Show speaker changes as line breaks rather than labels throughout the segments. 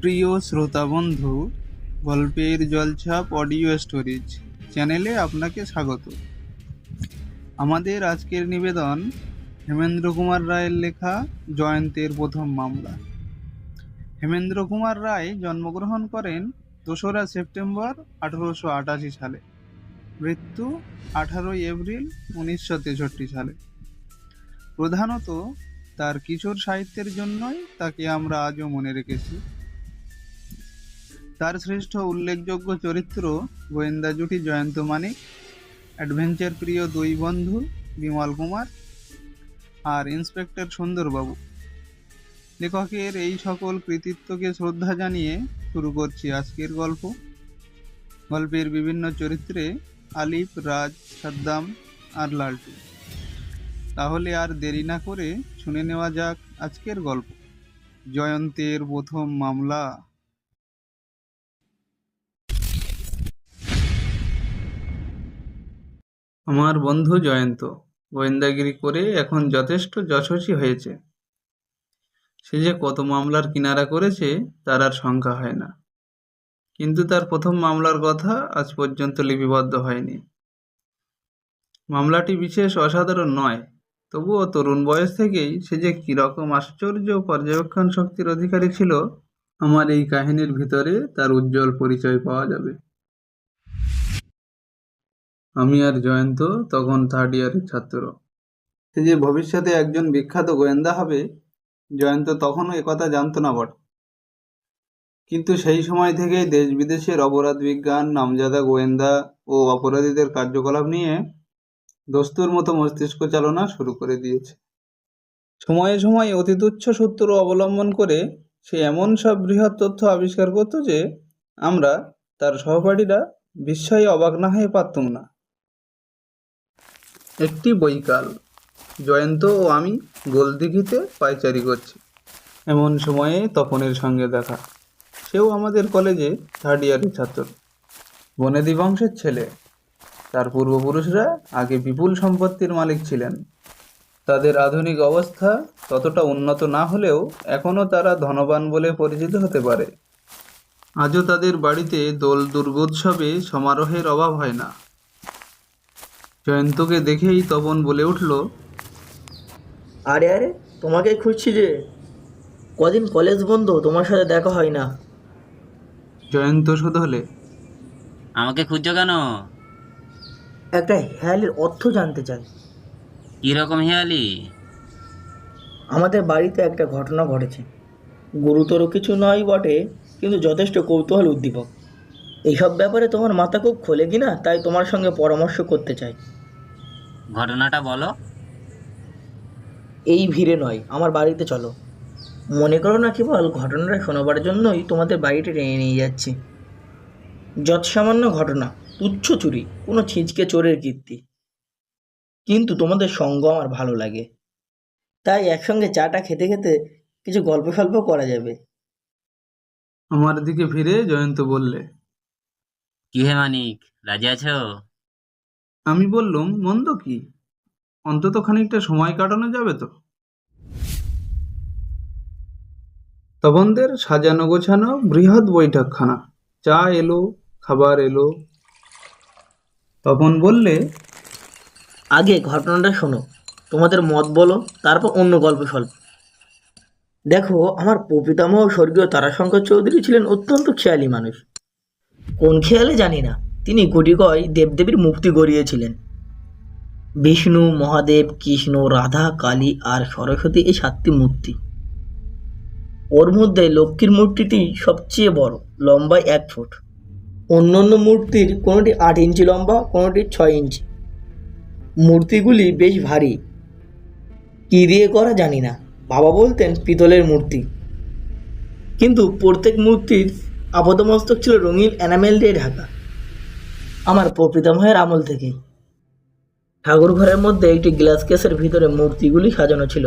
প্রিয় শ্রোতা বন্ধু, গল্পের জলছাপ অডিও স্টোরিজ চ্যানেলে আপনাকে স্বাগত। আমাদের আজকের নিবেদন হেমেন্দ্র কুমার রায়ের লেখা জয়ন্তের প্রথম মামলা। হেমেন্দ্র কুমার রায় জন্মগ্রহণ করেন 2রা সেপ্টেম্বর 1888 সালে, মৃত্যু 18 এপ্রিল 1963 সালে। প্রধানত তার কিশোর সাহিত্যের জন্যই তাকে আমরা আজও মনে রেখেছি। তার শ্রেষ্ঠ উল্লেখযোগ্য চরিত্র গোয়েন্দা জুটি জয়ন্ত মানিক, অ্যাডভেঞ্চার প্রিয় দুই বন্ধু বিমল কুমার আর ইন্সপেক্টর সুন্দরবাবু। লেখকের এই সকল কৃতিত্বকে শ্রদ্ধা জানিয়ে শুরু করছি আজকের গল্প। গল্পের বিভিন্ন চরিত্রে আলিফ, রাজ, সাদ্দাম আর লালটু। তাহলে আর দেরি না করে শুনে নেওয়া যাক আজকের গল্প, জয়ন্তের প্রথম মামলা। আমার বন্ধু জয়ন্ত গোয়েন্দাগিরি করে এখন যথেষ্ট যশস্বী হয়েছে। সে যে কত মামলার কিনারা করেছে তার আর সংখ্যা হয় না, কিন্তু তার প্রথম মামলার কথা আজ পর্যন্ত লিপিবদ্ধ হয়নি। মামলাটি বিশেষ অসাধারণ নয়, তবুও তরুণ বয়স থেকেই সে যে কিরকম আশ্চর্য পর্যবেক্ষণ শক্তির অধিকারী ছিল, আমার এই কাহিনীর ভিতরে তার উজ্জ্বল পরিচয় পাওয়া যাবে। আমি আর জয়ন্ত তখন 3rd ইয়ারের ছাত্র। সে যে ভবিষ্যতে একজন বিখ্যাত গোয়েন্দা হবে, জয়ন্ত তখনও একথা জানতো না বটে। কিন্তু সেই সময় থেকেই দেশ বিদেশের অপরাধ বিজ্ঞান, নামজাদা গোয়েন্দা ও অপরাধীদের কার্যকলাপ নিয়ে দস্তুর মতো মস্তিষ্ক চালনা শুরু করে দিয়েছে। সময়ে সময়ে অতি তুচ্ছ সূত্র অবলম্বন করে সে এমন সব বৃহৎ তথ্য আবিষ্কার করত যে আমরা, তার সহপাঠীরা, বিস্ময়ে অবাক না হয়ে পারতুম না। একটি বৈকাল জয়ন্ত ও আমি গোলদিঘিতে পায়চারি করছি। এমন সময়ে তপনের সঙ্গে দেখা। সেও আমাদের কলেজে 3rd ইয়ারের ছাত্র, বনেদি বংশের ছেলে। তার পূর্বপুরুষরা আগে বিপুল সম্পত্তির মালিক ছিলেন। তাদের আধুনিক অবস্থা ততটা উন্নত না হলেও এখনও তারা ধনবান বলে পরিচিত হতে পারে। আজও তাদের বাড়িতে দোল দুর্গোৎসবে সমারোহের অভাব হয় না। জয়ন্তকে দেখেই তপন বলে উঠল,
আরে আরে, তোমাকে খুঁজছি যে। কদিন কলেজ বন্ধ, তোমার সাথে দেখা হয় না।
জয়ন্ত শুধলে,
আমাকে খুঁজছো কেন?
একটা হেয়ালের অর্থ জানতে চাই।
কিরকম হেয়ালি?
আমাদের বাড়িতে একটা ঘটনা ঘটেছে। গুরুতর কিছু নয় বটে, কিন্তু যথেষ্ট কৌতূহল উদ্দীপক। এইসব ব্যাপারে তোমার মাথা খুব খোলে কিনা, তাই তোমার সঙ্গে পরামর্শ করতে চাই।
ঘটনাটা বলো।
এই ভিড়ে নয়, আমার বাড়িতে চলো। মনে করো না কেবল ঘটনাটা শোনাবার জন্যই তোমাদের বাড়িতে টেনে নিয়ে যাচ্ছি। যৎসামান্য ঘটনা, তুচ্ছ চুরি, কোনো ছিঁচকে চোরের কীর্তি। কিন্তু তোমাদের সঙ্গ আমার ভালো লাগে, তাই একসঙ্গে চাটা খেতে খেতে কিছু গল্প সল্প করা যাবে।
আমার দিকে ফিরে জয়ন্ত বললে।
কি হে মানিক, রাজি আছো?
আমি বললুম, মন্দ কি, অন্তত খানিকটা সময় কাটানো যাবে তো। তপনদের সাজানো গোছানো বৃহৎ বৈঠকখানা। চা এলো, খাবার এলো। তপন বললে,
আগে ঘটনাটা শোনো, তোমাদের মত বলো, তারপর অন্য গল্প সল্প। দেখো, আমার প্রপিতামহ স্বর্গীয় তারাশঙ্কর চৌধুরী ছিলেন অত্যন্ত খেয়ালি মানুষ। কোন খেয়ালে জানি না, তিনি গুটিকয় দেবদেবীর মুক্তি গড়িয়েছিলেন। বিষ্ণু, মহাদেব, কৃষ্ণ, রাধা, কালী আর সরস্বতী, এই 7টি মূর্তি। ওর মধ্যে লক্ষ্মীর মূর্তিটি সবচেয়ে বড়, লম্বায় 1 ফুট। অন্য অন্য মূর্তির কোনোটি 8 ইঞ্চি লম্বা, কোনোটি 6 ইঞ্চি। মূর্তিগুলি বেশ ভারী। কী দিয়ে করা জানি না, বাবা বলতেন পিতলের মূর্তি। কিন্তু প্রত্যেক মূর্তির আপাদমস্তক ছিল রঙিন এনামেল দিয়ে ঢাকা। আমার প্রপিতামহের আমল থেকেই ঠাকুর ঘরের মধ্যে একটি গ্লাস কেসের ভিতরে মূর্তিগুলি সাজানো ছিল।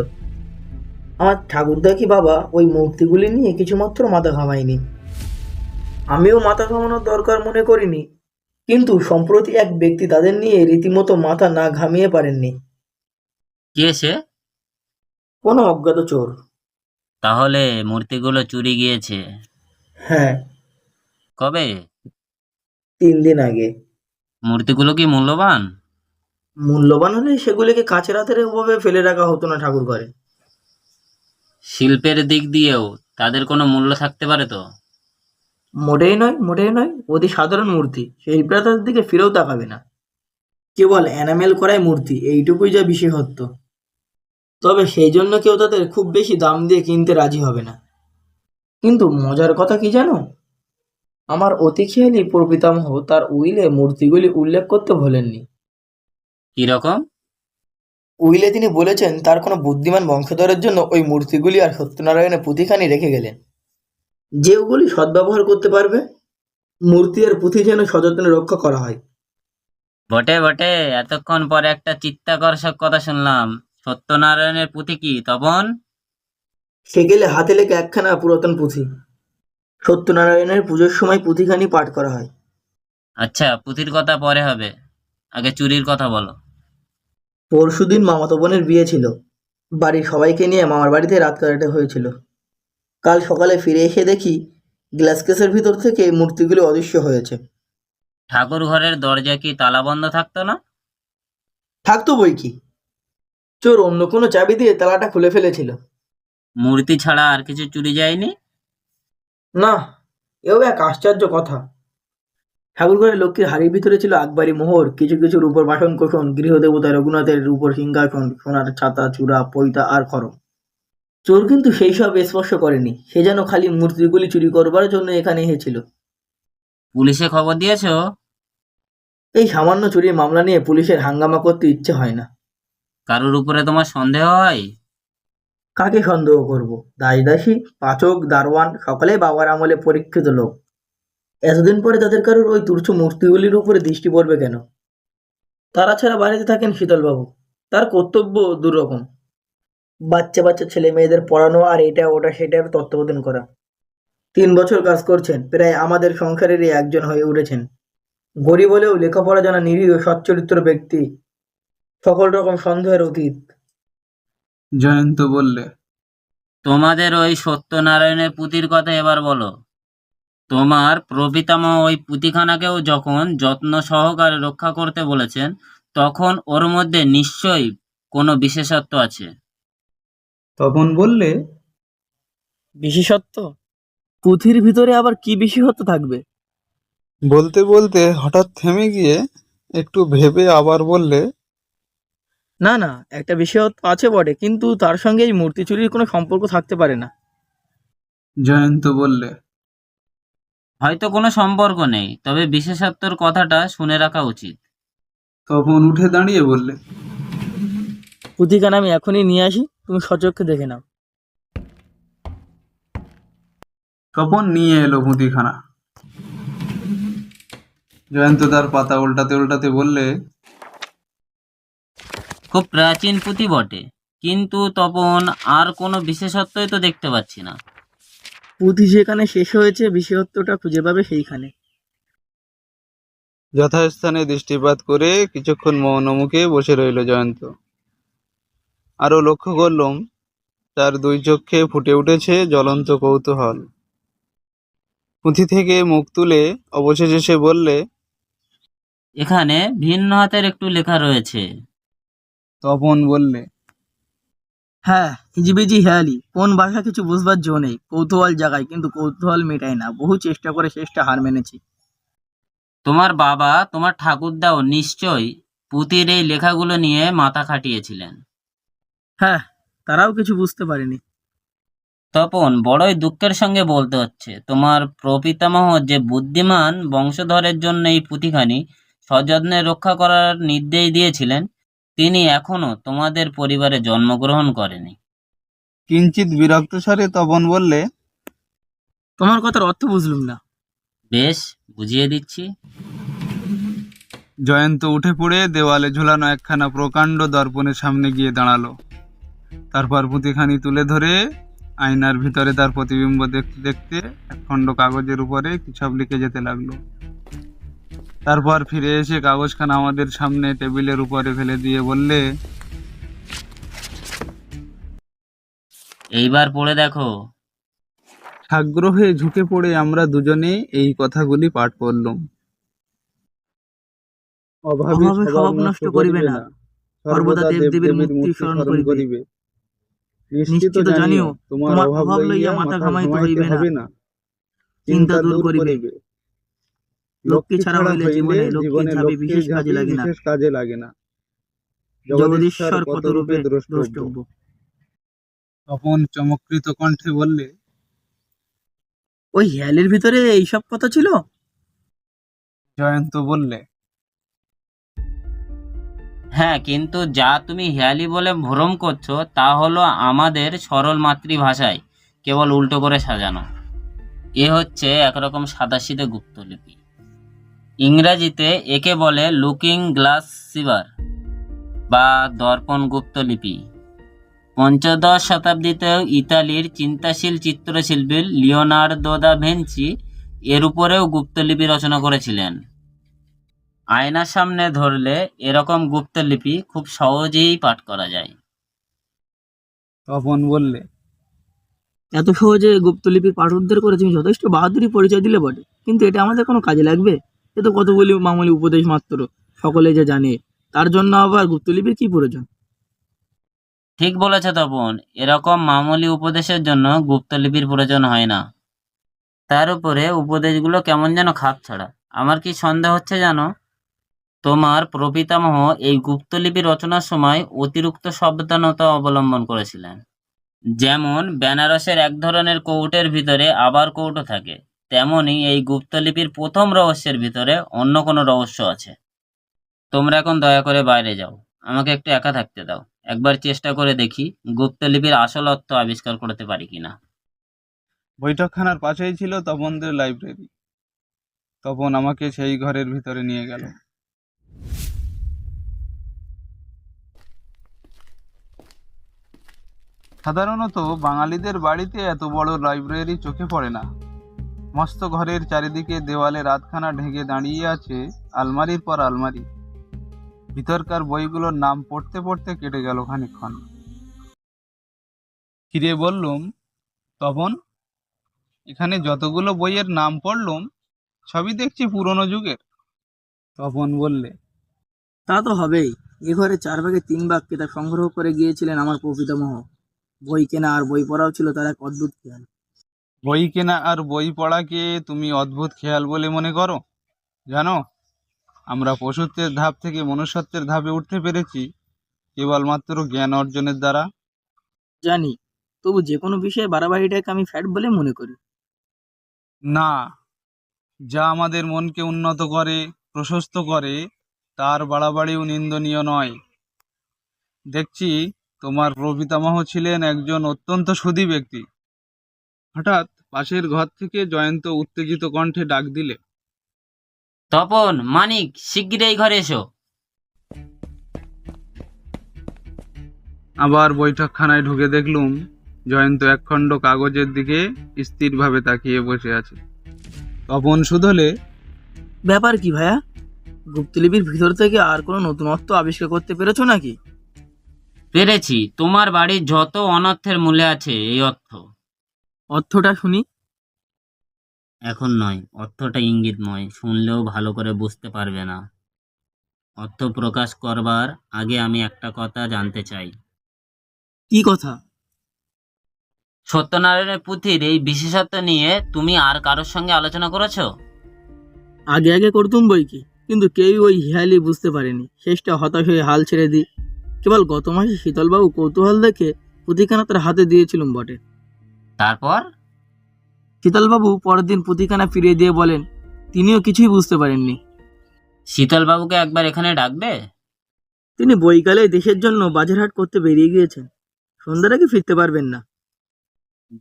আমার ঠাকুরদা কি বাবা ওই মূর্তিগুলি নিয়ে কিছুমাত্র মাথা ঘামায়নি। আমিও মাথা ঘামানোর দরকার মনে করিনি, কিন্তু সম্প্রতি এক ব্যক্তি তাদের নিয়ে রীতিমতো মাথা না ঘামিয়ে পারেননি।
কে সে?
কোনো অজ্ঞাত চোর।
তাহলে মূর্তিগুলো চুরি গিয়েছে।
হ্যাঁ,
কবে?
3 দিন আগে।
মূর্তিগুলো কি মূল্যবান?
মূল্যবান হলে সেগুলিকে কাচের হাতের ভাবে ফেলে রাখা হতো না ঠাকুর ঘরে।
শিল্পের দিক দিয়েও তাদের কোনো মূল্য থাকতে পারে তো?
মোটেই নয়, মোটেই নয়। অতি সাধারণ মূর্তি, শিল্পীরা তাদের দিকে ফিরেও তাকাবে না। কেবল এনামেল করাই মূর্তি, এইটুকুই যা বিশেষত্ব। তবে সেই জন্য কেউ তাদের খুব বেশি দাম দিয়ে কিনতে রাজি হবে না। কিন্তু মজার কথা কি জানো, আমার অতি খেয়ালি প্রপিতামহ তার উইলে মূর্তিগুলি উল্লেখ করতে ভোলেননি।
কি রকম?
উইলে তিনি বলেছেন তার কোনো বুদ্ধিমান বংশধরের জন্য ওই মূর্তিগুলি আর সত্যনারায়ণের পুঁথিখানি রেখে গেলেন, যে ওগুলি সদ্ব্যবহার করতে পারবে। মূর্তি আর পুঁথি যেন সযত্নে রক্ষা করা হয়।
বটে বটে, এতক্ষণ পরে একটা চিত্তাকর্ষক কথা শুনলাম। সত্যনারায়ণের পুঁথি কি তপন?
সে গেলে হাতে লেখা একখানা পুরাতন পুঁথি। সত্যনারায়ণের পুজোর সময় পুঁথিখানি পাঠ করা হয়।
আচ্ছা, পুঁথির কথা পরে হবে, আগে চুরির কথা বলো।
পরশুদিন মামাতো বোনের বিয়ে ছিল। বাড়ির সবাইকে নিয়ে মামার বাড়িতে রাত কাটাতে হয়েছিল। কাল সকালে ফিরে এসে দেখি গ্লাস কেসের ভিতর থেকে মূর্তিগুলো অদৃশ্য হয়েছে।
ঠাকুর ঘরের দরজা কি তালা বন্ধ থাকতো না?
থাকতো বই কি, চোর অন্য কোনো চাবি দিয়ে তালাটা খুলে ফেলেছিল।
মূর্তি ছাড়া আর কিছু চুরি যায়নি?
না, এও এক আশ্চর্য কথা। ঠাকুরঘরে লক্ষ্মীর হাড়ির ভিতরে ছিল আকবারি মোহর, কিছু কিছু রূপোর বাসন কোসন, গৃহদেবতা রঘুনাথের রূপোর সিংহাসন, সোনার ছাতা চূড়া পৈতা আর খড়ম। চোর কিন্তু সেই সব স্পর্শ করেনি, সে যেন খালি মূর্তিগুলি চুরি করবার জন্য এখানে এসেছিল।
পুলিশে খবর দিয়েছো?
এই সামান্য চুরির মামলা নিয়ে পুলিশের হাঙ্গামা করতে ইচ্ছে হয় না।
কারোর উপরে তোমার সন্দেহ হয়?
কাকে সন্দেহ করব? দাসদাসী, পাচক, দারোয়ান সকলেই বাবার আমলে পরীক্ষিত লোক। এতদিন পরে তাদের কারোর ওই তুচ্ছ মূর্তিগুলির উপরে দৃষ্টি পড়বে কেন? তারা ছাড়া বাড়িতে থাকেন শীতলবাবু, তার কর্তব্য দুরকম। বাচ্চা বাচ্চা ছেলে মেয়েদের পড়ানো আর এটা ওটা সেটার তত্ত্বাবধান করা। 3 বছর কাজ করছেন, প্রায় আমাদের সংসারেরই একজন হয়ে উঠেছেন। গরিব হলেও লেখাপড়া জানা নিরীহ সচ্চরিত্র ব্যক্তি, সকল রকম সন্দেহের অতীত।
জয়ন্ত বললে,
তোমাদের ওই সত্যনারায়ণের পুঁথির কথা এবার বলো। তোমার প্রপিতামহ ওই পুঁথিখানাকেও যখন যত্ন সহকারে রক্ষা করতে বলেছেন, তখন ওর মধ্যে নিশ্চয়ই কোনো বিশেষত্ব আছে।
তপন বললে,
বিশেষত্ব? পুঁথির ভিতরে আবার কি বিশেষত্ব থাকবে?
বলতে বলতে হঠাৎ থেমে গিয়ে একটু ভেবে আবার বললে,
না না, একটা বিশেষত্ব আছে বটে, কিন্তু তার সঙ্গে এই মূর্তি চুরির কোনো সম্পর্ক থাকতে পারে না।
জয়ন্ত বললে,
হয়তো কোনো সম্পর্ক নেই, তবে বিশেষত্বর কথাটা শুনে রাখা উচিত।
তপন উঠে দাঁড়িয়ে বললে,
পুঁথিখানা আমি এখনই নিয়ে আসি, তুমি সচক্ষে দেখে নাও।
তপন নিয়ে এলো মুদিখানা। জয়ন্ত তার পাতা উল্টাতে উল্টাতে বললে,
খুব প্রাচীন পুঁথি বটে, কিন্তু তপন আর কোনো বিশেষত্বই তো দেখতে পাচ্ছি না।
পুঁথি যেখানে শেষ হয়েছে, বিশেষত্বটা খুঁজে পাবে সেইখানে।
যথাস্থানে দৃষ্টিপাত করে কিছুক্ষণ মৌন মুখে বসে রইল জয়ন্ত। আরো লক্ষ্য করলুম তার দুই চক্ষে ফুটে উঠেছে জ্বলন্ত কৌতূহল। পুঁথি থেকে মুখ তুলে অবশেষে সে বললে,
এখানে ভিন্ন হাতের একটু লেখা রয়েছে।
তপন বললে,
হ্যাঁ, হিজিবিজি হেয়ালি, কোন ভাষা কিছু বুঝবার জো নেই। কৌতূহল জাগায়, কিন্তু কৌতূহল মেটায় না। বহু চেষ্টা করে চেষ্টা হার মেনেছি।
তোমার বাবা, তোমার ঠাকুরদাও নিশ্চয়ই পুঁথির এই লেখাগুলো নিয়ে মাথা খাটিয়েছিলেন।
হ্যাঁ, তারাও কিছু বুঝতে পারেনি।
তপন, বড়ই দুঃখের সঙ্গে বলতে হচ্ছে, তোমার প্রপিতামহ যে বুদ্ধিমান বংশধরের জন্য এই পুঁথিখানি সযত্নে রক্ষা করার নির্দেশ দিয়েছিলেন, তিনি এখনো তোমাদের পরিবারে জন্মগ্রহণ করেনি।
কিঞ্চিত বিরক্ত স্বরে তপন বললে,
তোমার কথার অর্থ বুঝলুম না।
বেশ, বুঝিয়ে দিচ্ছি।
জয়ন্ত উঠে পড়ে দেওয়ালে ঝুলানো একখানা প্রকাণ্ড দর্পণের সামনে গিয়ে দাঁড়ালো। তারপর পুঁথিখানি তুলে ধরে আয়নার ভিতরে তার প্রতিবিম্ব দেখতে দেখতে একখণ্ড কাগজের উপরে কি সব লিখে যেতে লাগলো। তারপর ফিরে এসে কাগজখানা আমাদের সামনে টেবিলের উপরে ফেলে দিয়ে বললে,
এইবার পড়ে দেখো।
সাগ্রহে ঝুঁকে পড়ে আমরা দুজনে এই কথাগুলি পাঠ করলুম। অভাবে
অভাবে স্বভাব নষ্ট করিবে না, সর্বদা দেবদেবীর মূর্তি স্মরণ করিবে।
নিশ্চিত জানিও তোমার অভাব লইয়া মাথা ঘামাইতে হইবে না, চিন্তা দূর করিবে। লক্ষ্মী ছাড়া হইলে জীবনে লক্ষ্মীর বিশেষ কাজে লাগে না। জগদীশ্বর কত রূপে দ্রষ্টব্য। তপন চমৎকৃত কণ্ঠে বললে,
ওই হেয়ালির ভিতরে এইসব কথা ছিল?
জয়ন্ত বললে,
হ্যাঁ, কিন্তু যা তুমি হেয়ালি বলে ভ্রম করছো তা হলো আমাদের সরল মাতৃভাষায় কেবল উল্টো করে সাজানো। এ হচ্ছে একরকম সাদাসিধে গুপ্তলিপি। ইংরাজিতে একে বলে লুকিং গ্লাস সিভার বা দর্পণ গুপ্তলিপি। পঞ্চদশ শতাব্দীতেও ইতালির চিন্তাশীল চিত্রশিল্পী লিওনার্দো দা ভিঞ্চি এর উপরেও গুপ্তলিপি রচনা করেছিলেন। আয়নার সামনে ধরলে এরকম গুপ্তলিপি খুব সহজেই পাঠ করা যায়।
তপন বললে,
এত সহজে গুপ্তলিপির পাঠ উদ্ধার করে তুমি যথেষ্ট বাহাদুরি পরিচয় দিলে বটে, কিন্তু এটা আমাদের কোনো কাজে লাগবে? এ তো কতগুলি মামুলি উপদেশ মাত্র, সকলে যে জানে, তার জন্য আবার গুপ্তলিপির কি প্রয়োজন?
ঠিক বলেছ তপন, এরকম মামুলি উপদেশের জন্য গুপ্তলিপির প্রয়োজন হয় না। তার উপরে উপদেশগুলো কেমন যেন খাপ ছাড়া। আমার কি সন্দেহ হচ্ছে জানো, তোমার প্রপিতামহ এই গুপ্তলিপি রচনার সময় অতিরিক্ত সাবধানতা অবলম্বন করেছিলেন। যেমন বেনারসের এক ধরনের কৌটের ভিতরে আবার কৌটো থাকে, তেমনি এই গুপ্তলিপির প্রথম রহস্যের ভিতরে অন্য কোনো রহস্য আছে। তোমরা এখন দয়া করে বাইরে যাও, আমাকে একটু একা থাকতে দাও। একবার চেষ্টা করে দেখি গুপ্তলিপির আসল অর্থ আবিষ্কার করতে পারি কিনা।
বৈঠকখানার পাশেই ছিল তপনদের লাইব্রেরি। তপন আমাকে সেই ঘরের ভিতরে নিয়ে গেল। সাধারণত বাঙালিদের বাড়িতে এত বড় লাইব্রেরি চোখে পড়ে না। মস্ত ঘরের চারিদিকে দেওয়ালে রাতখানা ঢেকে দাঁড়িয়ে আছে আলমারির পর আলমারি। ভিতরকার বইগুলোর নাম পড়তে পড়তে কেটে গেল খানিকক্ষণ। ফিরে বললুম, তপন, এখানে যতগুলো বইয়ের নাম পড়লুম সবই দেখছি পুরনো যুগের। তপন বললে,
তা তো হবেই, এ ঘরে 4 ভাগে 3 ভাগ কিতাব সংগ্রহ করে গিয়েছিলেন আমার প্রপিতামহ। বই কেনা আর বই পড়াও ছিল তার এক অদ্ভুত খেয়াল।
বই কেনা আর বই পড়াকে তুমি অদ্ভুত খেয়াল বলে মনে করো? জানো, আমরা পশুত্বের ধাপ থেকে মনুষ্যত্বের ধাপে উঠতে পেরেছি কেবলমাত্র জ্ঞান অর্জনের দ্বারা।
জানি, তবু যে কোনো বিষয়ে বাড়াবাড়িটাকে আমি ফ্যাট বলে মনে করি।
না, যা আমাদের মনকে উন্নত করে, প্রশস্ত করে, তার বাড়াবাড়িও নিন্দনীয় নয়। দেখছি তোমার প্রপিতামহ ছিলেন একজন অত্যন্ত সুধী ব্যক্তি। হঠাৎ পাশের ঘর থেকে জয়ন্ত উত্তেজিত কণ্ঠে ডাক দিলে,
তপন, মানিক, শিগগির এই ঘরে এসো।
আবার বৈঠকখানায় ঢুকে দেখলুম জয়ন্ত একখণ্ড কাগজের দিকে স্থিরভাবে তাকিয়ে বসে আছে। তপন শুধলে,
ব্যাপার কি ভাইয়া? গুপ্তলিপির ভিতর থেকে আর কোনো নতুনত্ব আবিষ্কার করতে পেরেছো নাকি?
পেরেছি, তোমার বাড়ির যত অনর্থের মূলে আছে এই অর্থ।
অর্থটা শুনি।
এখন নয়, অর্থটা ইঙ্গিতময়, শুনলেও ভালো করে বুঝতে পারবে না। অর্থ প্রকাশ করবার আগে আমি একটা কথা জানতে চাই।
কি কথা?
সত্যনারায়ণের পুঁথির এই বিশেষত্ব নিয়ে তুমি আর কারোর সঙ্গে আলোচনা করেছো?
আগে আগে করতুম বই কি, কিন্তু কেউই ওই হেয়ালি বুঝতে পারেনি। শেষটা হতাশ হয়ে হাল ছেড়ে দিই। কেবল গত মাসে শীতলবাবু কৌতূহল দেখে পুঁথিখানা তার হাতে দিয়েছিলুম বটে।
তারপর?
শীতলবাবু পরের দিন পুঁথিখানা ফিরিয়ে দিয়ে বলেন তিনিও কিছুই বুঝতে পারেননি।
শীতলবাবুকে একবার এখানে ডাকবে?
তিনি বইকালে দেশের জন্য বাজারহাট করতে বেরিয়ে গিয়েছেন, সন্ধ্যার আগে ফিরতে পারবেন না।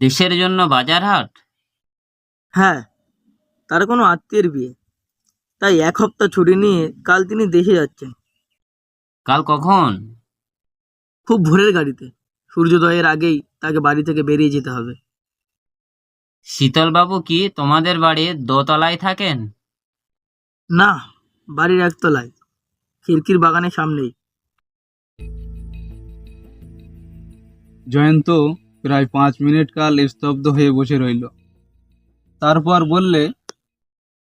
দেশের জন্য বাজার হাট?
হ্যাঁ, তার কোনো আত্মীয়ের বিয়ে, তাই 1 সপ্তাহ ছুটি নিয়ে কাল তিনি দেশে যাচ্ছেন।
কাল কখন?
খুব ভোরের গাড়িতে, সূর্যোদয়ের আগেই তাকে বাড়ি থেকে বেরিয়ে যেতে হবে।
শীতলবাবু কি তোমাদের বাড়ির দোতলায় থাকেন?
না, বাড়ির 1 তলায়, খিড়কির বাগানের সামনেই।
জয়ন্ত প্রায় 5 মিনিট কাল স্তব্ধ হয়ে বসে রইল। তারপর বললে,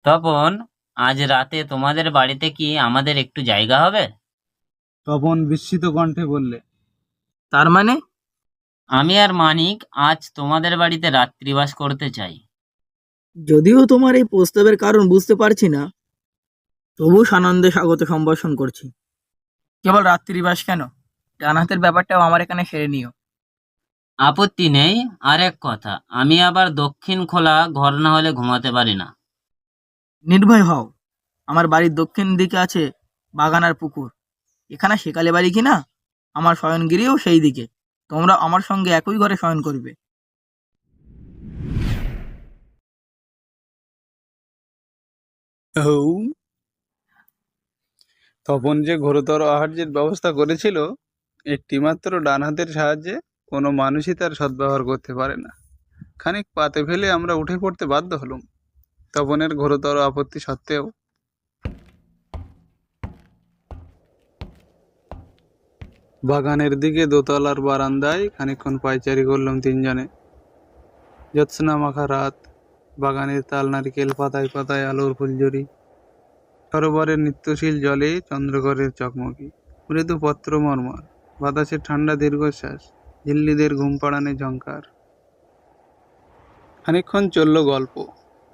তপন, আজ রাতে তোমাদের বাড়িতে কি আমাদের একটু জায়গা হবে?
তপন বিস্মিত কণ্ঠে বললে,
তার মানে?
আমি আর মানিক আজ তোমাদের বাড়িতে রাত্রিবাস করতে চাই।
যদিও তোমার এই প্রস্তাবের কারণ বুঝতে পারছি না, তবু সানন্দে স্বাগত সম্ভাষণ করছি। কেবল রাত্রিবাস কেন, ডান হাতের ব্যাপারটাও আমার এখানে সেরে নিও।
আপত্তি নেই। আরেক কথা, আমি আবার দক্ষিণ খোলা ঘর না হলে ঘুমাতে পারি না।
নির্ভয় হও, আমার বাড়ির দক্ষিণ দিকে আছে বাগান আর পুকুর। এখানে সেকালে বাড়ি কিনা, আমার শয়নগিরিও সেই দিকে। তোমরা আমার সঙ্গে একই ঘরে শয়ন করবে।
তপন যে ঘোরতর আহার্যের ব্যবস্থা করেছিল, একটিমাত্র ডান হাতের সাহায্যে কোনো মানুষই তার সদ্ব্যবহার করতে পারে না। খানিক পাতে ফেলে আমরা উঠে পড়তে বাধ্য হলাম, তপনের ঘোরতর আপত্তি সত্ত্বেও। বাগানের দিকে দোতলার বারান্দায় খানিকক্ষণ পায়চারি করলাম তিনজনে। জ্যোৎস্না মাখা রাত, বাগানের তাল নারিকেল পাতায় পাতায় আলোর ফুলঝুরি, সরোবরের নিত্যশীল জলে চন্দ্রকরের চকমকি, মৃদু পত্র মর্মর, বাতাসের ঠান্ডা দীর্ঘশ্বাস, ঝিল্লিদের ঘুম পাড়ানে ঝংকার। খানিকক্ষণ চলল গল্প,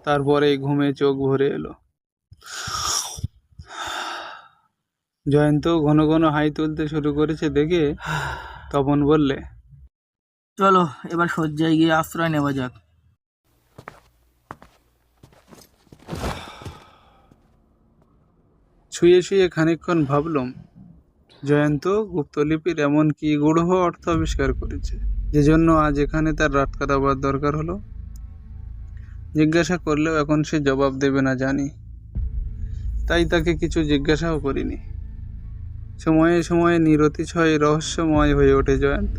তারপরে ঘুমে চোখ ভরে এলো। জয়ন্ত ঘন ঘন হাই তুলতে শুরু করেছে দেখে তপন বললে,
চলো এবার শয্যায় গিয়ে আশ্রয় নেওয়া যাক।
শুয়ে শুয়ে খানিকক্ষণ ভাবলাম, জয়ন্ত গুপ্তলিপির এমন কি গূঢ় অর্থ আবিষ্কার করেছে যে জন্য আজ এখানে তার রাত কাটাবার দরকার হলো। জিজ্ঞাসা করলেও এখন সে জবাব দেবে না জানি, তাই তাকে কিছু জিজ্ঞাসাও করিনি। সময়ে সময়ে নিরতিশয় রহস্যময় হয়ে ওঠে জয়ন্ত।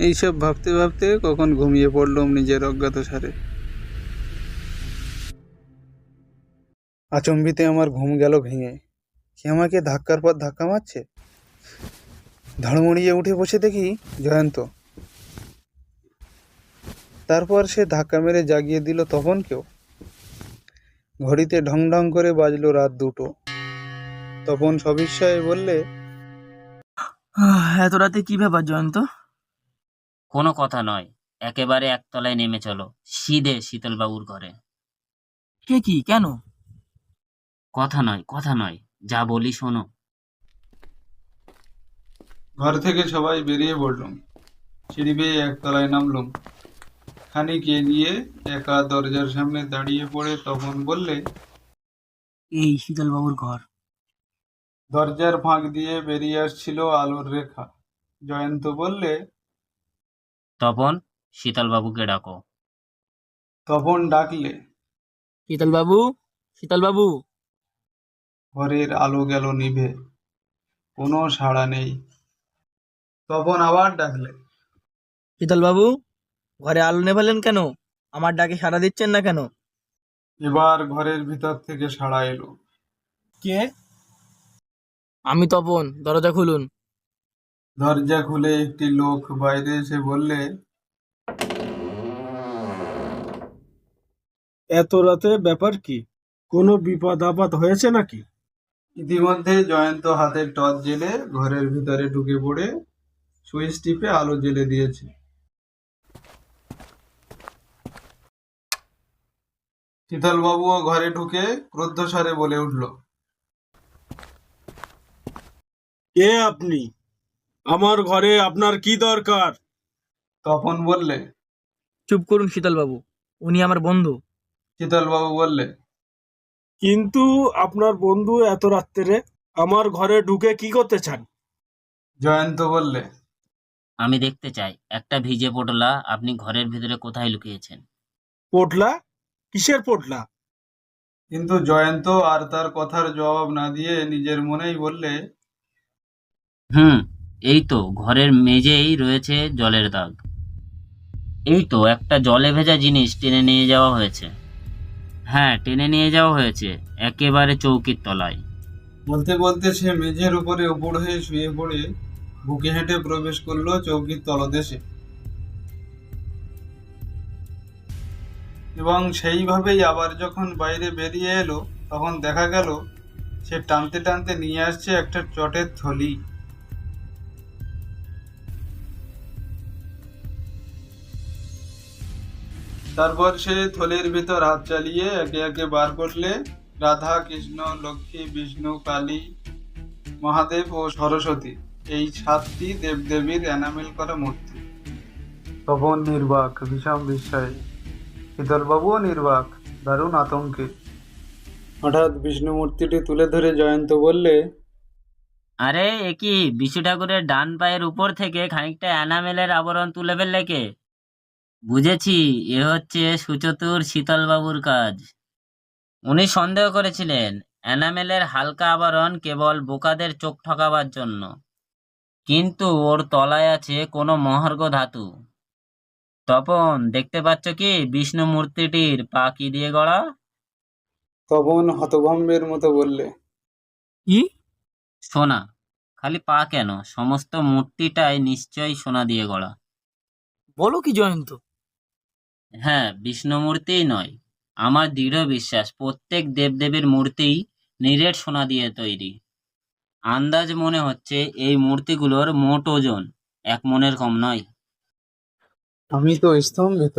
এইসব ভাবতে ভাবতে কখন ঘুমিয়ে পড়লাম নিজের অজ্ঞাতসারে। আচম্বিতে আমার ঘুম গেল ভেঙে। সে আমাকে ধাক্কার পর ধাক্কা মারছে। ধড়মড়িয়ে উঠে বসে দেখি জয়ন্ত। তারপর সে ধাক্কা মেরে জাগিয়ে দিল তপনকেও। ঘড়িতে ঢং ঢং করে বাজলো রাত 2টো। তপন সবিস্ময়ে বললে,
এত রাতে কি ব্যাপার জয়ন্ত?
কোনো কথা নয়, একেবারে একতলায় নেমে চলো, সিধে শীতলবাবুর ঘরে।
কে কি, কেন?
কথা নয়, কথা নয়, যা বলি শোনো।
ঘর থেকে সবাই বেরিয়ে পড়লাম। সিঁড়ি বেয়ে একতলায় নামলাম। খানিক এগিয়ে একা দরজার সামনে দাঁড়িয়ে পড়ে তপন বললে,
এই শীতলবাবুর ঘর।
দরজার ফাঁক দিয়ে বেরিয়ে আসছিল আলোর রেখা। জয়ন্ত বললে,
তপন, শীতলবাবুকে ডাকো।
তপন ডাকলে।
শীতলবাবু, শীতলবাবু।
ঘরের আলো গেল নিভে, কোনো সাড়া নেই। তপন আবার ডাকলে।
শীতলবাবু, ঘরে আলো নেভালেন কেন? আমার ডাকে সাড়া দিচ্ছেন না কেন?
এবার ঘরের ভিতর থেকে সাড়া এলো।
কে? আমি তপন, দরজা খুলুন।
দরজা খুলে একটি লোক বাইরে এসে বললে,
এত রাতে ব্যাপার কি? কোনো বিপদ আপদ হয়েছে নাকি?
ইতিমধ্যে জয়ন্ত হাতের টর্চ জ্বেলে ঘরের ভিতরে ঢুকে পড়ে সুইচ টিপে আলো জ্বেলে দিয়েছে। শীতলবাবুও ঘরে ঢুকে ক্রুদ্ধস্বরে বলে উঠল,
কে আপনি? আমার ঘরে আপনার কি দরকার?
তপন বললে।
চুপ করুন শীতলবাবু, উনি আমার বন্ধু।
শীতলবাবু বললে,
কিন্তু আপনার বন্ধু এত রাত্রে আমার ঘরে ঢুকে কি করতে চান?
জয়ন্ত বললে,
আমি দেখতে চাই একটা ভিজে পটলা আপনি ঘরের ভিতরে কোথায় লুকিয়েছেন।
পোটলা? কিসের পোটলা?
কিন্তু জয়ন্ত আর তার কথার জবাব না দিয়ে নিজের মনেই বললে,
এই তো ঘরের মেঝেই রয়েছে জলের দাগ। এই তো একটা জলে ভেজা জিনিস টেনে নিয়ে যাওয়া হয়েছে। হ্যাঁ, টেনে নিয়ে যাওয়া হয়েছে একেবারে চৌকির তলায়।
বলতে বলতে সে মেঝের উপরে উপর হয়ে শুয়ে পড়ে বুকে হেঁটে প্রবেশ করলো চৌকির তলদেশে। এবং সেইভাবেই আবার যখন বাইরে বেরিয়ে এলো তখন দেখা গেল সে টানতে টানতে নিয়ে আসছে একটা চটের থলি। তারপর সে থলির ভিতর হাত চালিয়ে একে একে বার করলে রাধা, কৃষ্ণ, লক্ষ্মী, বিষ্ণু, কালী, মহাদেব ও সরস্বতী, এই 7টি দেবদেবীর এনামেল করা মূর্তি। তপন নির্বাক, ভীষণ বিস্ময়ে, শীতলবাবুও নির্বাক, দারুণ আতঙ্কে। হঠাৎ বিষ্ণু মূর্তিটি তুলে ধরে জয়ন্ত বললে,
আরে এ কি, বিশু ঠাকুরের ডান পায়ের উপর থেকে খানিকটা এনামেলের আবরণ তুলে ফেললে কে? বুঝেছি, এ হচ্ছে সুচতুর শীতলবাবুর কাজ। উনি সন্দেহ করেছিলেন এনামেলের হালকা আবরণ কেবল বোকাদের চোখ ঠকাবার জন্য, কিন্তু ওর তলায় আছে কোনো মহার্ঘ ধাতু। তপন, দেখতে পাচ্ছ কি বিষ্ণু মূর্তিটির পা কি দিয়ে গড়া?
তপন হতভম্বের মতো বললে,
কি?
সোনা। খালি পা কেন, সমস্ত মূর্তিটাই নিশ্চয়ই সোনা দিয়ে গড়া।
বলো কি জয়ন্ত?
হ্যাঁ, বিষ্ণু মূর্তিই নয়, আমার দৃঢ় বিশ্বাস প্রত্যেক দেবদেবীর মূর্তিই নিরেট সোনা দিয়ে তৈরি। আন্দাজ মনে হচ্ছে এই মূর্তিগুলোর মোট ওজন 1 মণের কম নয়।
আমি তো স্তম্ভিত।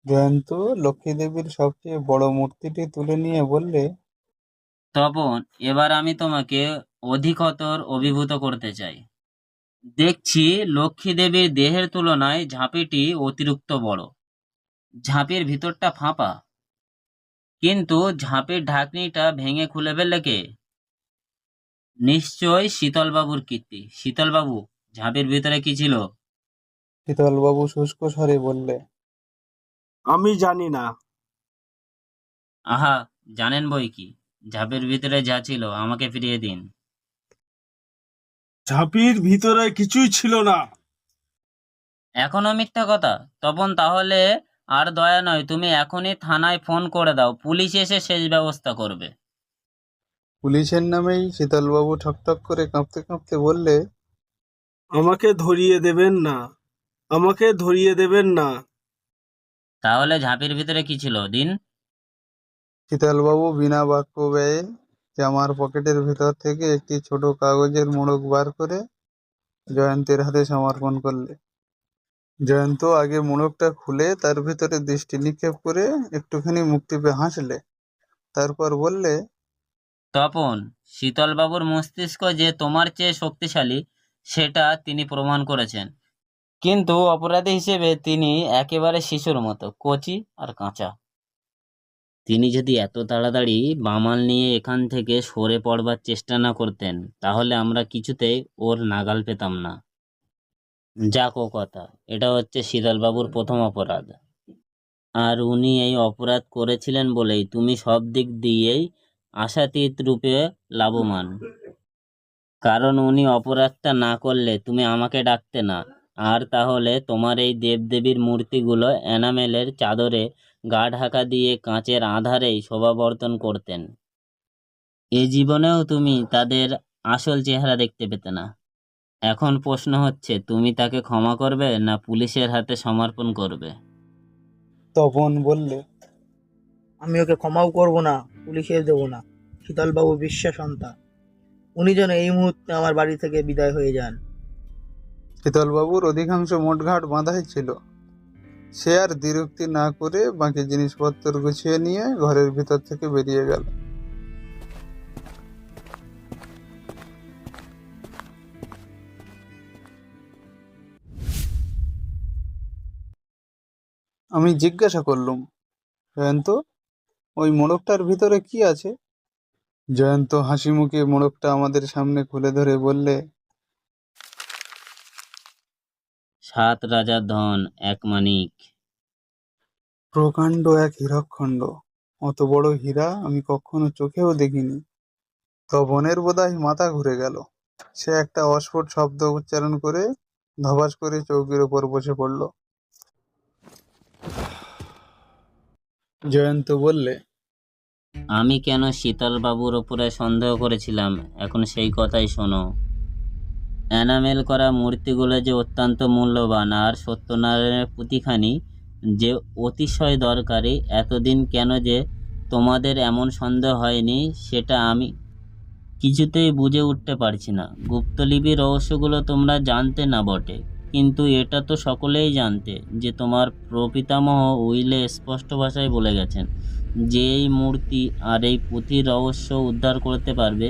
জয়ন্ত লক্ষ্মী দেবীর সবচেয়ে বড় মূর্তিটি তুলে নিয়ে বললে,
তপন, এবার আমি তোমাকে অধিকতর অভিভূত করতে চাই। দেখছি লক্ষ্মী দেবীর দেহের তুলনায় ঝাঁপিটি অতিরিক্ত বড়। ঝাঁপির ভিতরটা ফাঁপা, কিন্তু ঝাঁপির ঢাকনিটা ভেঙে খুলে ফেললে কে? নিশ্চয় শীতলবাবুর কীর্তি। শীতলবাবু, ঝাঁপির ভিতরে কি ছিল?
শীতলবাবু শুষ্ক স্বরে বললে,
আমি জানি না।
আহা, জানেন বই কি। ঝাঁপের ভিতরে যা ছিল আমাকে ফিরিয়ে দিন।
ঝাঁপির ভিতরে কিছুই ছিল না।
এখনো মিথ্যা কথা? তপন, তাহলে আর দয়া নয়, তুমি এখনই থানায় ফোন করে দাও, পুলিশ এসে শেষ ব্যবস্থা করবে।
পুলিশের নামেই? শীতলবাবু ঠকঠক করে কাঁপতে কাঁপতে বললে,
আমাকে ধরিয়ে দেবেন না, আমাকে ধরিয়ে দেবেন না।
তাহলে ঝাঁপির ভিতরে কি ছিল দিন?
শীতলবাবু বিনা বাক্য ব্যয়ে জামার পকেটের ভেতর থেকে একটি ছোট কাগজের মোড়ক বার করে জয়ন্তের হাতে সমর্পণ করলে। জয়ন্ত আগে মোড়কটা খুলে তার ভেতরে দৃষ্টি নিক্ষেপ করে একটুখানি মুখ টিপে হাসলে, তারপর বললে,
তপন, শীতলবাবুর মস্তিষ্ক যে তোমার চেয়ে শক্তিশালী সেটা তিনি প্রমাণ করেছেন, কিন্তু অপরাধী হিসেবে তিনি একেবারে শিশুর মতো কচি আর কাঁচা। তিনি যদি এত তাড়াতাড়ি বামাল নিয়ে এখান থেকে সরে পড়বার চেষ্টা না করতেন, তাহলে আমরা কিছুতেই ওর নাগাল পেতাম না। যাক ও কথা, এটা হচ্ছে শীতলবাবুর প্রথম অপরাধ। আর উনি এই অপরাধ করেছিলেন বলেই তুমি সব দিক দিয়েই আশাতীত রূপে লাভবান। কারণ উনি অপরাধটা না করলে তুমি আমাকে ডাকতে না, আর তাহলে তোমার এই দেবদেবীর মূর্তিগুলো এনামেলের চাদরে গা ঢাকা দিয়ে কাঁচের আধারেই শোভাবর্ধন করতেন। এ জীবনেও তুমি তাদের আসল চেহারা দেখতে পেতে না। এখন প্রশ্ন হচ্ছে, তুমি তাকে ক্ষমা করবে না পুলিশের হাতে সমর্পণ করবে?
তপন বললে,
আমি ওকে ক্ষমাও করব না, পুলিশের দেবো না। শীতলবাবু বিশ্বাসন্তা, উনি যেন এই মুহূর্তে আমার বাড়ি থেকে বিদায় হয়ে যান।
শীতলবাবুর অধিকাংশ মোটঘাট বাঁধাই ছিল। সে আর দ্বিরুক্তি না করে বাকি জিনিসপত্র গুছিয়ে নিয়ে ঘরের ভিতর থেকে বেরিয়ে গেল। আমি জিজ্ঞাসা করলুম, জয়ন্ত, ওই মোড়কটার ভিতরে কি আছে? জয়ন্ত হাসি মুখে মোড়কটা আমাদের সামনে খুলে ধরে বললে,
7 রাজার ধন, 1 মানিক।
প্রকাণ্ড এক হীরকখণ্ড। অত বড় হীরা আমি কখনো চোখেও দেখিনি। তপনের বোধহয় মাথা ঘুরে গেল। সে একটা অস্ফুট শব্দ উচ্চারণ করে ধপাস করে চৌকির ওপর বসে পড়ল। জয়ন্ত বললে,
আমি কেন শীতলবাবুর ওপরে সন্দেহ করেছিলাম, এখন সেই কথাই শোনো। এনামেল করা মূর্তিগুলো যে অত্যন্ত মূল্যবান আর সত্যনারায়ণের পুঁতিখানি যে অতিশয় দরকারি। এতদিন কেন যে তোমাদের এমন সন্দেহ হয়নি সেটা আমি কিছুতেই বুঝে উঠতে পারছি না। গুপ্তলিপির রহস্যগুলো তোমরা জানতে না বটে, কিন্তু এটা তো সকলেই জানতে যে তোমার প্রপিতামহ উইলে স্পষ্ট ভাষায় বলে গেছেন যে এই মূর্তি আর এই পুঁথির রহস্য উদ্ধার করতে পারবে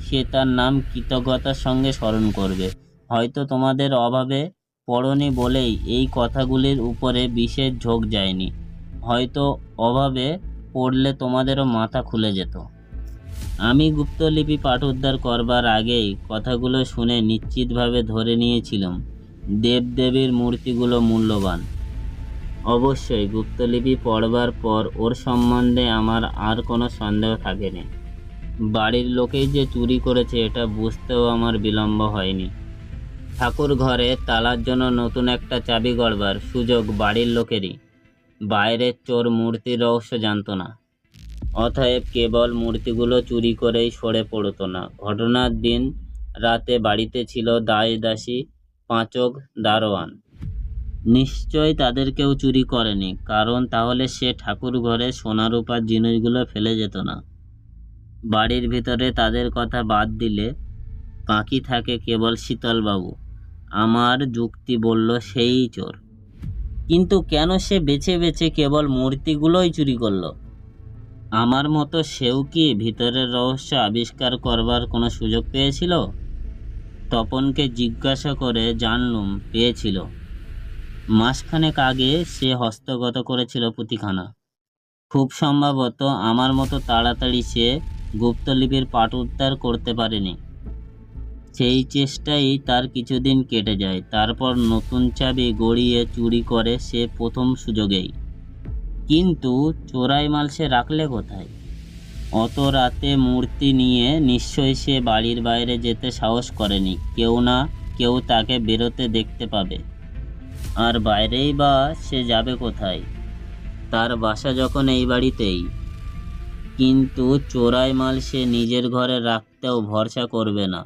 সে তার নাম কৃতজ্ঞতার সঙ্গে স্মরণ করবে। হয়তো তোমাদের অভাবে পড়নি বলেই এই কথাগুলির উপরে বিশেষ ঝোঁক যায়নি, হয়তো অভাবে পড়লে তোমাদেরও মাথা খুলে যেত। আমি গুপ্তলিপি পাঠ উদ্ধার করবার আগেই কথাগুলো শুনে নিশ্চিতভাবে ধরে নিয়েছিলাম দেবদেবীর মূর্তিগুলো মূল্যবান। অবশ্যই গুপ্তলিপি পড়বার পর ওর সম্বন্ধে আমার আর কোনো সন্দেহ থাকেনি। বাড়ির লোকেই যে চুরি করেছে এটা বুঝতেও আমার বিলম্ব হয়নি। ঠাকুর ঘরে তালার জন্য নতুন একটা চাবি গড়বার সুযোগ বাড়ির লোকেরই, বাইরের চোর মূর্তির রহস্য জানতো না। অতএব কেবল মূর্তিগুলো চুরি করেই সরে পড়তো না, ঘটনার দিন রাতে বাড়িতে ছিল দাসী, পাঁচক, দারোয়ান। নিশ্চয় তাদের কেউ চুরি করেনি, কারণ তাহলে সে ঠাকুর ঘরে সোনা রূপার জিনিসগুলো ফেলে যেত না। বাড়ির ভিতরে তাদের কথা বাদ দিলে বাকি থাকে কেবল শীতলবাবু। আমার যুক্তি বলল সেই চোর, কিন্তু কেন সে বেছে বেছে কেবল মূর্তিগুলোই চুরি করলো? আমার মতো সেও কি ভিতরের রহস্য আবিষ্কার করবার কোনো সুযোগ পেয়েছিল? তপনকে জিজ্ঞাসা করে জানলুম পেয়েছিল। মাসখানেক আগে সে হস্তগত করেছিল পুঁথিখানা। খুব সম্ভবত আমার মতো তাড়াতাড়ি সে গুপ্তলিপির পাঠ উদ্ধার করতে পারেনি। সেই চেষ্টাই তার কিছুদিন কেটে যায়, তারপর নতুন চাবি গড়িয়ে চুরি করে সে প্রথম সুযোগেই। কিন্তু চোরাই মাল সে রাখলে কোথায়? অত রাতে মূর্তি নিয়ে নিশ্চয়ই সে বাড়ির বাইরে যেতে সাহস করেনি, কেউ না কেউ তাকে বেরোতে দেখতে পাবে। আর বাইরেই বা সে যাবে কোথায়? তার বাসা যখন এই বাড়িতেই। কিন্তু চোরাই মাল সে নিজের ঘরে রাখতেও ভরসা করবে না।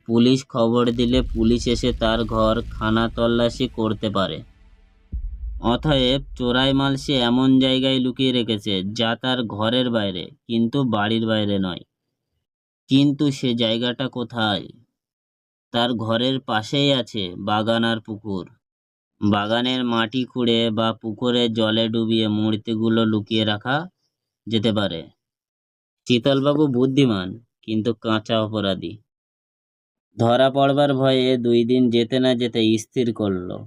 পুলিশ খবর দিলে পুলিশ এসে তার ঘর খানা তল্লাশি করতে পারে। অতএব চোরাই মাল সে এমন জায়গায় লুকিয়ে রেখেছে যা তার ঘরের বাইরে, কিন্তু বাড়ির বাইরে নয়। কিন্তু সে জায়গাটা কোথায়? তার ঘরের পাশেই আছে বাগান আর পুকুর। বাগানের মাটি খুঁড়ে বা পুকুরের জলে ডুবিয়ে মূর্তিগুলো লুকিয়ে রাখা যেতে পারে। শীতলবাবু বুদ্ধিমান, কিন্তু কাঁচা অপরাধী। ধরা পড়বার ভয়ে 2 দিন যেতে না যেতে স্থির করলো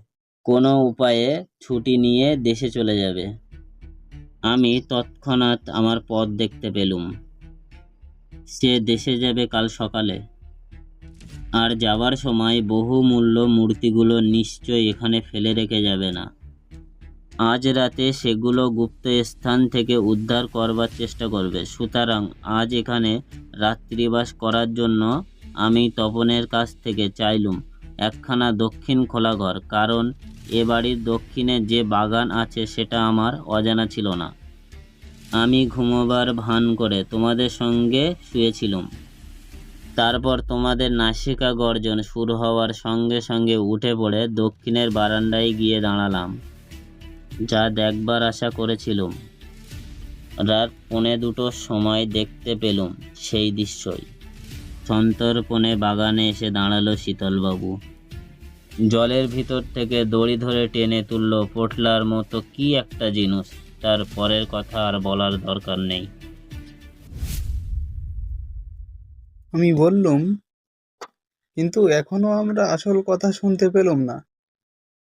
কোনো উপায়ে ছুটি নিয়ে দেশে চলে যাবে। আমি তৎক্ষণাৎ আমার পথ দেখতে পেলুম। সে দেশে যাবে কাল সকালে, আর যাবার সময় বহুমূল্য মূর্তিগুলো নিশ্চয় এখানে ফেলে রেখে যাবে না। আজ রাতে সেগুলো গুপ্ত স্থান থেকে উদ্ধার করবার চেষ্টা করবে। সুতরাং আজ এখানে রাত্রিবাস করার জন্য আমি তপনের কাছ থেকে চাইলুম একখানা দক্ষিণ খোলা ঘর, কারণ এ বাড়ির দক্ষিণে যে বাগান আছে সেটা আমার অজানা ছিল না। আমি ঘুমোবার ভান করে তোমাদের সঙ্গে শুয়েছিলুম। তারপর তোমাদের নাসিকা গর্জন শুরু হওয়ার সঙ্গে সঙ্গে উঠে পড়ে দক্ষিণের বারান্দায় গিয়ে দাঁড়ালাম। যা দেখবার আশা করেছিলুম, রাত 1:45 সময় দেখতে পেলুম সেই দৃশ্যই। সন্তর্পণে বাগানে এসে দাঁড়ালো শীতলবাবু। জলের ভিতর থেকে দড়ি ধরে টেনে তুলল পোটলার মতো কি একটা জিনিস। তার পরের কথা আর বলার দরকার নেই।
আমি বললুম, কিন্তু এখনো আমরা আসল কথা শুনতে পেলাম না।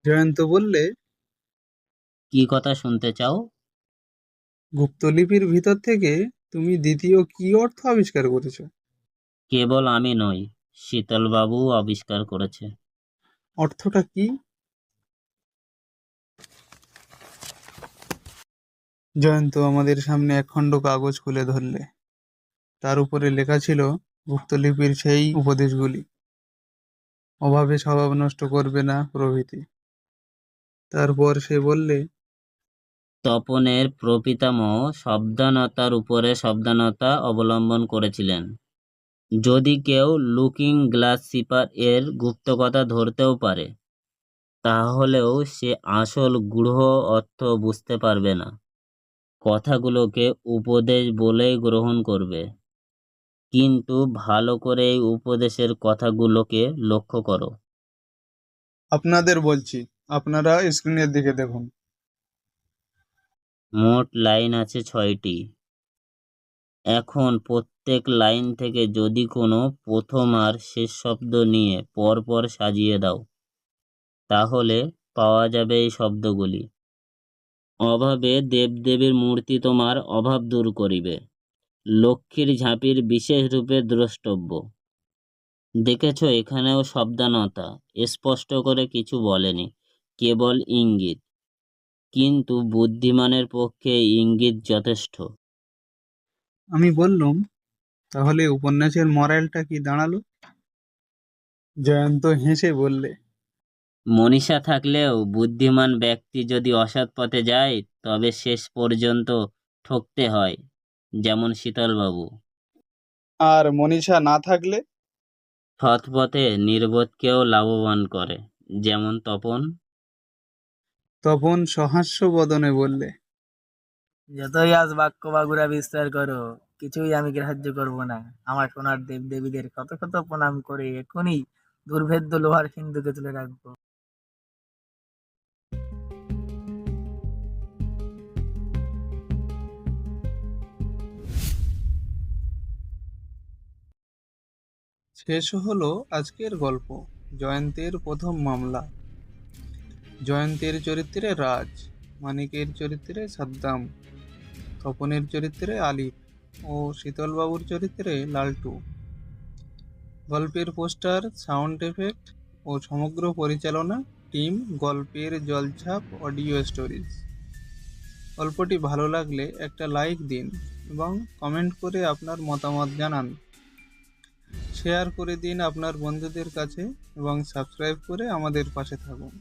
জয়ন্ত বললে,
কি কথা শুনতে চাও?
গুপ্তলিপির ভিতর থেকে তুমি দ্বিতীয় কি অর্থ আবিষ্কার করেছো?
কেবল আমি নই, শীতলবাবুও আবিষ্কার করেছে।
অর্থটা কি? জয়ন্ত আমাদের সামনে একখণ্ড কাগজ খুলে ধরলে। তার উপরে লেখা ছিল গুপ্তলিপির সেই উপদেশগুলি, অভাবে স্বভাব নষ্ট করবে না প্রভৃতি। তারপর সে বললে,
তপনের প্রপিতামহ সাবধানতার উপরে সাবধানতা অবলম্বন করেছিলেন। যদি কেউ লুকিং গ্লাস সিপার এর গুপ্ত কথা ধরতেও পারে, তাহলেও সে আসল গূঢ় অর্থ বুঝতে পারবে না। কথাগুলোকে উপদেশ বলেই গ্রহণ করবে। কিন্তু ভালো করে এই উপদেশের কথাগুলোকে লক্ষ্য করো।
আপনাদের বলছি, আপনারা স্ক্রিনের দিকে দেখুন।
মোট লাইন আছে 6টি। এখন প্রত্যেক লাইন থেকে যদি কোনো প্রথম আর শেষ শব্দ নিয়ে পরপর সাজিয়ে দাও, তাহলে পাওয়া যাবে এই শব্দগুলি। অভাবে দেবদেবীর মূর্তি তোমার অভাব দূর করিবে। লক্ষ্মীর ঝাঁপির বিশেষ রূপে দ্রষ্টব্য। দেখেছ, এখানেও শব্দানতা, স্পষ্ট করে কিছু বলেনি, কেবল ইঙ্গিত। কিন্তু বুদ্ধিমানের পক্ষে ইঙ্গিত যথেষ্ট।
আমি বললুম, তাহলে উপন্যাসের মরালটা কি দাঁড়ালো? জয়ন্ত হেসে বললে,
মনীষা থাকলেও বুদ্ধিমান ব্যক্তি যদি অসৎ পথে যায়, তবে শেষ পর্যন্ত ঠকতে হয়, যেমন শীতলবাবু।
আর মনীষা না থাকলে?
সৎ পথে নির্বোধকেও লাভবান করে, যেমন তপন।
তপন সহাস্য বদনে বললে,
যতই আজ বাক্য বাগুরা বিস্তার করো, কিছুই আমি গ্রাহ্য করব না। আমার সোনার দেব দেবীদের কত কত প্রণাম করে এখনই দুর্ভেদ্য লোহার সিন্ধুকে তুলে রাখবো।
শেষ হলো আজকের গল্প, জয়ন্তের প্রথম মামলা। জয়ন্তের চরিত্রে রাজ, মানিকের চরিত্রে সাদ্দাম, তপনের চরিত্রে আলিফ ও শীতলবাবুর চরিত্রে লালটু। গল্পের পোস্টার, সাউন্ড এফেক্ট ও সমগ্র পরিচালনা টিম গল্পের জলছাপ অডিও স্টোরিজ। গল্পটি ভালো লাগলে একটা লাইক দিন এবং কমেন্ট করে আপনার মতামত জানান। শেয়ার করে দিন আপনার বন্ধুদের কাছে এবং সাবস্ক্রাইব করে আমাদের পাশে থাকুন,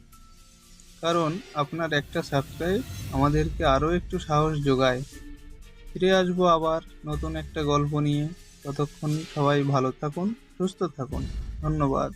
কারণ আপনার একটা সাবস্ক্রাইব আমাদেরকে আরও একটু সাহস যোগায়। ফিরে আসবো আবার নতুন একটা গল্প নিয়ে। ততক্ষণ সবাই ভালো থাকুন, সুস্থ থাকুন। ধন্যবাদ।